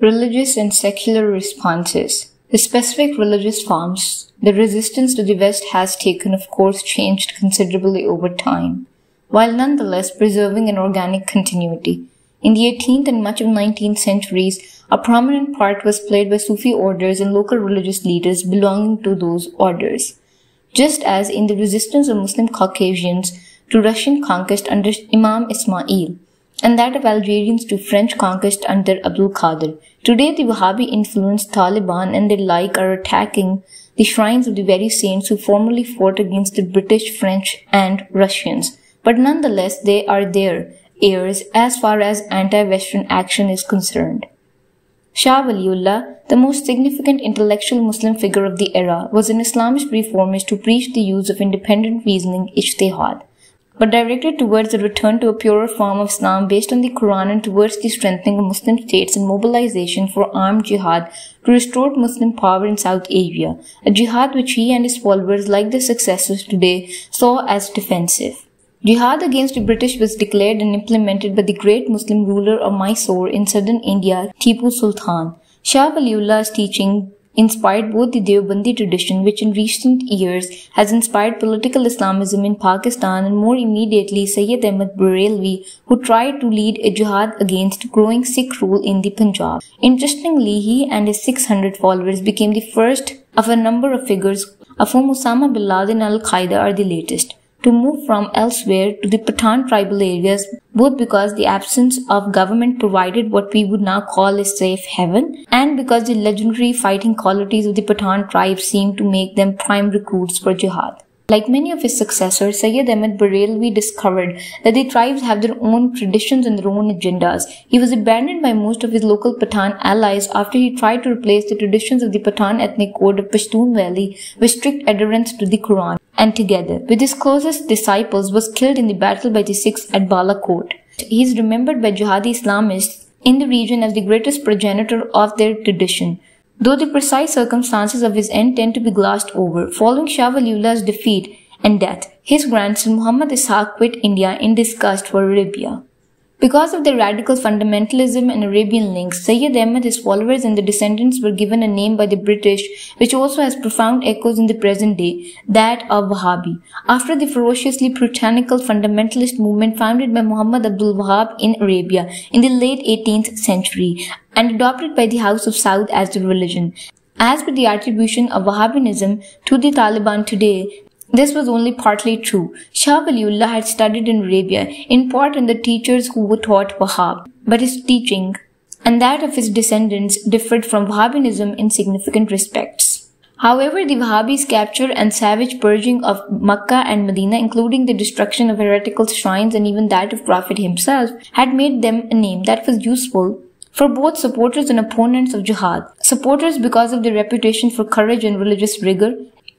Religious and secular responses. The specific religious forms, the resistance to the West has taken, of course, changed considerably over time, while nonetheless preserving an organic continuity. In the 18th and much of 19th centuries, a prominent part was played by Sufi orders and local religious leaders belonging to those orders. Just as in the resistance of Muslim Caucasians to Russian conquest under Imam Ismail, and that of Algerians to French conquest under Abdul Qadir. Today, the Wahhabi-influenced Taliban and their like are attacking the shrines of the very saints who formerly fought against the British, French, and Russians. But nonetheless, they are their heirs as far as anti-Western action is concerned. Shah Waliullah, the most significant intellectual Muslim figure of the era, was an Islamist reformist who preached the use of independent reasoning, ijtihad, but directed towards a return to a purer form of Islam based on the Quran and towards the strengthening of Muslim states and mobilization for armed jihad to restore Muslim power in South Asia, a jihad which he and his followers, like their successors today, saw as defensive. Jihad against the British was declared and implemented by the great Muslim ruler of Mysore in southern India, Tipu Sultan. Shah Waliullah's teaching inspired both the Deobandi tradition, which in recent years has inspired political Islamism in Pakistan, and more immediately Sayyid Ahmad Barelvi, who tried to lead a jihad against growing Sikh rule in the Punjab. Interestingly, he and his 600 followers became the first of a number of figures, of whom Osama bin Laden and Al-Qaeda are the latest, to move from elsewhere to the Pathan tribal areas, both because the absence of government provided what we would now call a safe haven, and because the legendary fighting qualities of the Pathan tribe seemed to make them prime recruits for jihad. Like many of his successors, Sayyid Ahmad Barelvi discovered that the tribes have their own traditions and their own agendas. He was abandoned by most of his local Pathan allies after he tried to replace the traditions of the Pathan ethnic code of Pashtun Valley with strict adherence to the Quran, and together with his closest disciples was killed in the battle by the Sikhs at Balakot. He is remembered by jihadi Islamists in the region as the greatest progenitor of their tradition, though the precise circumstances of his end tend to be glossed over. Following Shah Waliullah's defeat and death, his grandson Muhammad Ishaq quit India in disgust for Arabia. Because of their radical fundamentalism and Arabian links, Sayyid Ahmad, his followers and the descendants were given a name by the British which also has profound echoes in the present day, that of Wahhabi, after the ferociously puritanical fundamentalist movement founded by Muhammad Abdul Wahhab in Arabia in the late 18th century and adopted by the House of Saud as the religion. As with the attribution of Wahhabianism to the Taliban today, this was only partly true. Shah Waliullah had studied in Arabia, in part under teachers who were taught Wahhab, but his teaching and that of his descendants differed from Wahhabianism in significant respects. However, the Wahhabis' capture and savage purging of Makkah and Medina, including the destruction of heretical shrines and even that of Prophet himself, had made them a name that was useful for both supporters and opponents of jihad. Supporters because of their reputation for courage and religious rigor,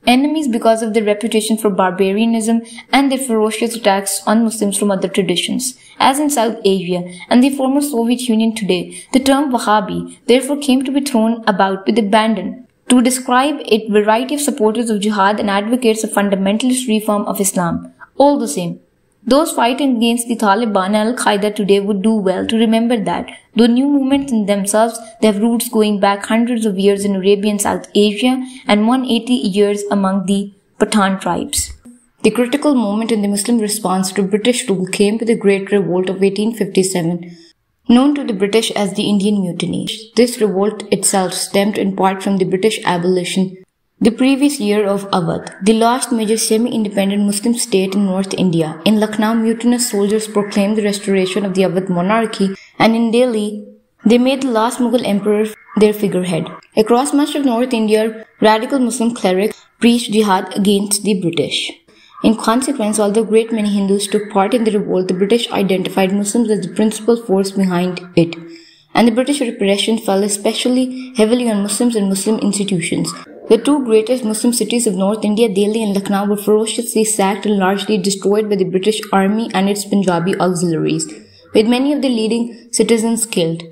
enemies because of their reputation for barbarianism and their ferocious attacks on Muslims from other traditions. As in South Asia and the former Soviet Union today, the term Wahhabi therefore came to be thrown about with abandon to describe a variety of supporters of jihad and advocates of fundamentalist reform of Islam. All the same, those fighting against the Taliban and Al-Qaeda today would do well to remember that, though new movements in themselves, they have roots going back hundreds of years in Arabia and South Asia and 180 years among the Pathan tribes. The critical moment in the Muslim response to British rule came with the Great Revolt of 1857, known to the British as the Indian Mutiny. This revolt itself stemmed in part from the British abolition the previous year of Awadh, the last major semi-independent Muslim state in North India. In Lucknow, mutinous soldiers proclaimed the restoration of the Awadh monarchy, and in Delhi, they made the last Mughal emperor their figurehead. Across much of North India, radical Muslim clerics preached jihad against the British. In consequence, although a great many Hindus took part in the revolt, the British identified Muslims as the principal force behind it, and the British repression fell especially heavily on Muslims and Muslim institutions. The two greatest Muslim cities of North India, Delhi and Lucknow, were ferociously sacked and largely destroyed by the British Army and its Punjabi auxiliaries, with many of the leading citizens killed.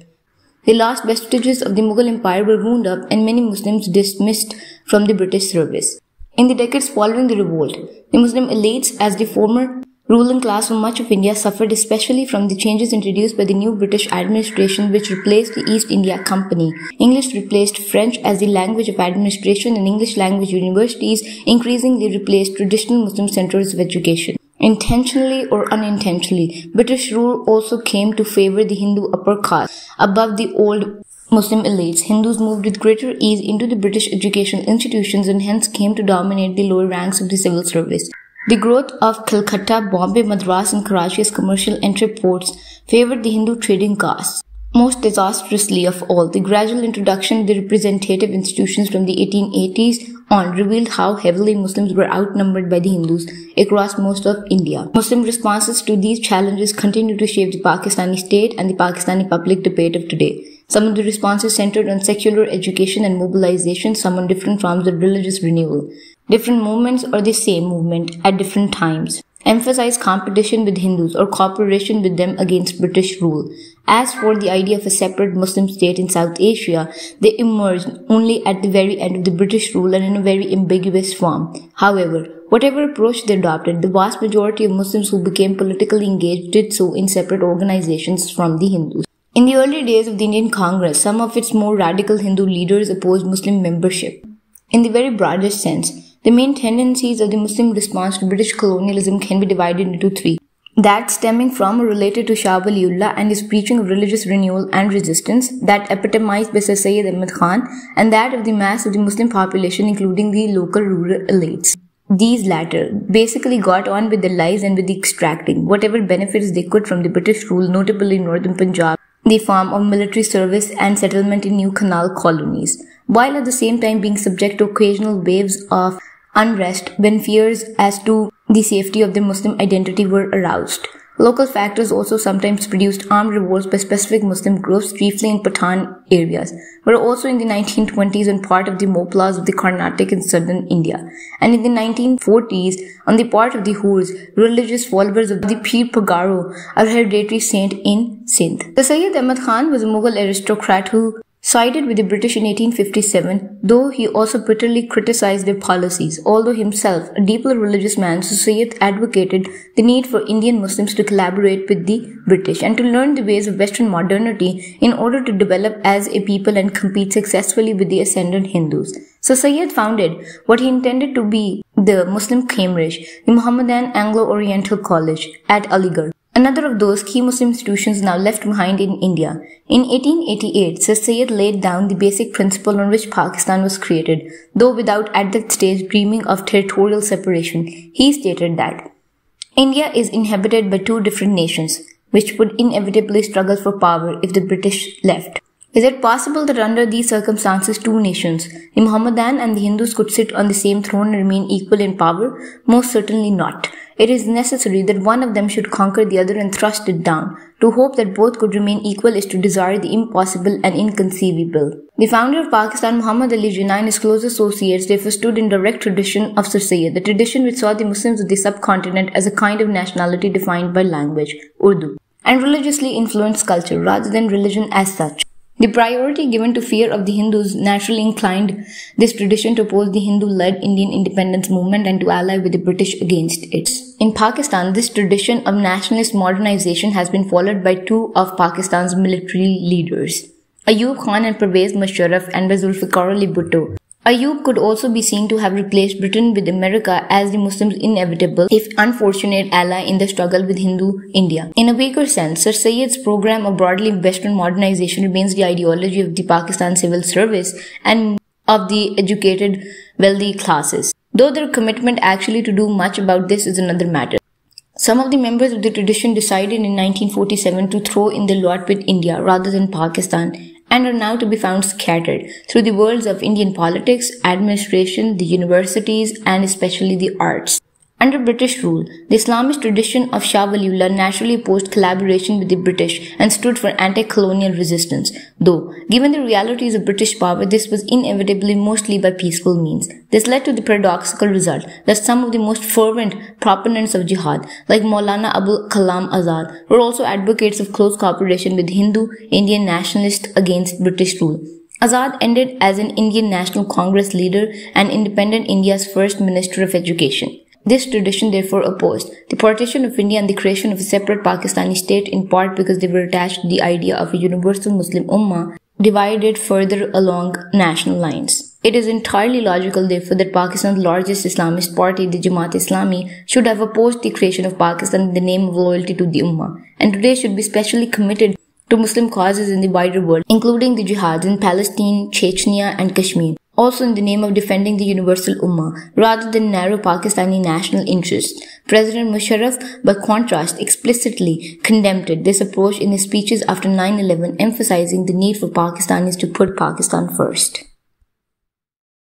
The last vestiges of the Mughal Empire were wound up and many Muslims dismissed from the British service. In the decades following the revolt, the Muslim elites, as the former ruling class for much of India suffered especially from the changes introduced by the new British administration, which replaced the East India Company. English replaced French as the language of administration, and English language universities increasingly replaced traditional Muslim centers of education. Intentionally or unintentionally, British rule also came to favor the Hindu upper caste above the old Muslim elites. Hindus moved with greater ease into the British educational institutions and hence came to dominate the lower ranks of the civil service. The growth of Calcutta, Bombay, Madras and Karachi as commercial entry ports favored the Hindu trading castes. Most disastrously of all, the gradual introduction of the representative institutions from the 1880s on revealed how heavily Muslims were outnumbered by the Hindus across most of India. Muslim responses to these challenges continue to shape the Pakistani state and the Pakistani public debate of today. Some of the responses centered on secular education and mobilization, some on different forms of religious renewal. Different movements or the same movement at different times emphasize competition with Hindus or cooperation with them against British rule. As for the idea of a separate Muslim state in South Asia, they emerged only at the very end of the British rule and in a very ambiguous form. However, whatever approach they adopted, the vast majority of Muslims who became politically engaged did so in separate organizations from the Hindus. In the early days of the Indian Congress, some of its more radical Hindu leaders opposed Muslim membership. In the very broadest sense, the main tendencies of the Muslim response to British colonialism can be divided into three. That stemming from or related to Shah Waliullah and his preaching of religious renewal and resistance, that epitomized by Sir Syed Ahmad Khan, and that of the mass of the Muslim population including the local rural elites. These latter basically got on with the lies and with the extracting whatever benefits they could from the British rule, notably in northern Punjab, the form of military service and settlement in new canal colonies, while at the same time being subject to occasional waves of unrest when fears as to the safety of their Muslim identity were aroused. Local factors also sometimes produced armed revolts by specific Muslim groups, chiefly in Pathan areas, but also in the 1920s on part of the Moplas of the Carnatic in southern India, and in the 1940s on the part of the Hurs, religious followers of the Pir Pagaro, a hereditary saint in Sindh. The Syed Ahmad Khan was a Mughal aristocrat who sided with the British in 1857, though he also bitterly criticized their policies. Although himself a deeply religious man, Syed advocated the need for Indian Muslims to collaborate with the British and to learn the ways of Western modernity in order to develop as a people and compete successfully with the ascendant Hindus. So Syed founded what he intended to be the Muslim Cambridge, the Mohammedan Anglo-Oriental College at Aligarh, another of those key Muslim institutions now left behind in India. In 1888, Sir Syed laid down the basic principle on which Pakistan was created, though without at that stage dreaming of territorial separation. He stated that India is inhabited by two different nations, which would inevitably struggle for power if the British left. Is it possible that under these circumstances two nations, the Mohammedan and the Hindus, could sit on the same throne and remain equal in power? Most certainly not. It is necessary that one of them should conquer the other and thrust it down. To hope that both could remain equal is to desire the impossible and inconceivable. The founder of Pakistan, Muhammad Ali Jinnah, and his close associates therefore stood in direct tradition of Sir Syed, the tradition which saw the Muslims of the subcontinent as a kind of nationality defined by language, Urdu, and religiously influenced culture rather than religion as such. The priority given to fear of the Hindus naturally inclined this tradition to oppose the Hindu-led Indian independence movement and to ally with the British against it. In Pakistan, this tradition of nationalist modernization has been followed by two of Pakistan's military leaders, Ayub Khan and Pervez Musharraf, and by Zulfikar Ali Bhutto. Ayub could also be seen to have replaced Britain with America as the Muslims' inevitable, if unfortunate, ally in the struggle with Hindu India. In a vaguer sense, Sir Syed's program of broadly Western modernization remains the ideology of the Pakistan civil service and of the educated, wealthy classes, though their commitment actually to do much about this is another matter. Some of the members of the tradition decided in 1947 to throw in their lot with India rather than Pakistan, and are now to be found scattered through the worlds of Indian politics, administration, the universities, and especially the arts. Under British rule, the Islamist tradition of Shah Waliullah naturally opposed collaboration with the British and stood for anti-colonial resistance, though, given the realities of British power, this was inevitably mostly by peaceful means. This led to the paradoxical result that some of the most fervent proponents of jihad, like Maulana Abul Kalam Azad, were also advocates of close cooperation with Hindu Indian nationalists against British rule. Azad ended as an Indian National Congress leader and independent India's first Minister of Education. this tradition therefore opposed the partition of India and the creation of a separate Pakistani state, in part because they were attached to the idea of a universal Muslim Ummah divided further along national lines. It is entirely logical, therefore, that Pakistan's largest Islamist party, the Jamaat-e-Islami, should have opposed the creation of Pakistan in the name of loyalty to the Ummah, and today should be specially committed to Muslim causes in the wider world, including the jihads in Palestine, Chechnya, and Kashmir, also in the name of defending the universal Ummah, rather than narrow Pakistani national interests. President Musharraf, by contrast, explicitly condemned this approach in his speeches after 9/11, emphasizing the need for Pakistanis to put Pakistan first.